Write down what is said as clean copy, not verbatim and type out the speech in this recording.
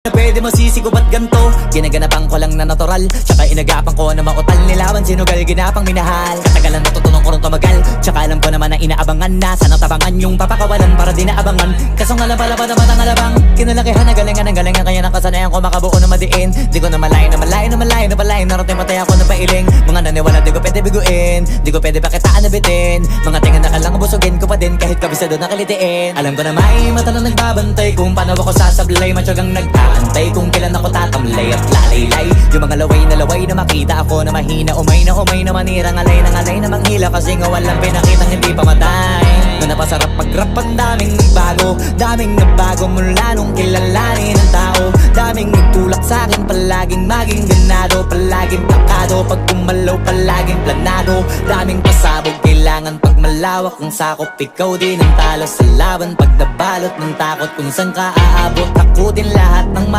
Na pwede masisig ba't ganto? Ginaganapan ko lang na natural, tsaka inagapan ko na mautal. Nilawan sinugal, ginapang minahal. Katagalan natutunan ko rin tumagal, tsaka alam ko naman na inaabangan na sanang tabangan yung papakawalan para di naabangan. Kaso nga lang pala pa naman ang alabang kinalakihan na galingan ng galingan, kaya nakasanayan ko makabuo na madiin. Di ko na malayo na malayo na malayo na malayo, narating patay ako na pailing. Mga naniwala di ko pwede biguin, di ko pwede pakitaan na bitin. Mga tingan na kalang busugin ko pa din kahit kabisado na kalitiin. Alam ko na may mata na nagbabantay kung paano ako sasablay, matyagang nagtaantay kung kailan ako tatamlay at lalaylay. Yung mga laway na makita ako na mahina, umay na manirang alay na manghila, kasi nga walang pinakitang hindi pamatay. Na napasarap mag-rap, ang daming nagbago mula nung kilalanin ng tao. Daming nagtulak sa'kin, palaging maging ganado, palaging pakado, pag pumalaw palaging planado. Daming pasabog, kailangan pag malawak ang sakop, ikaw din ang talo sa laban. Pag nabalot ng takot kung saan ka aabot, ako din lahat ng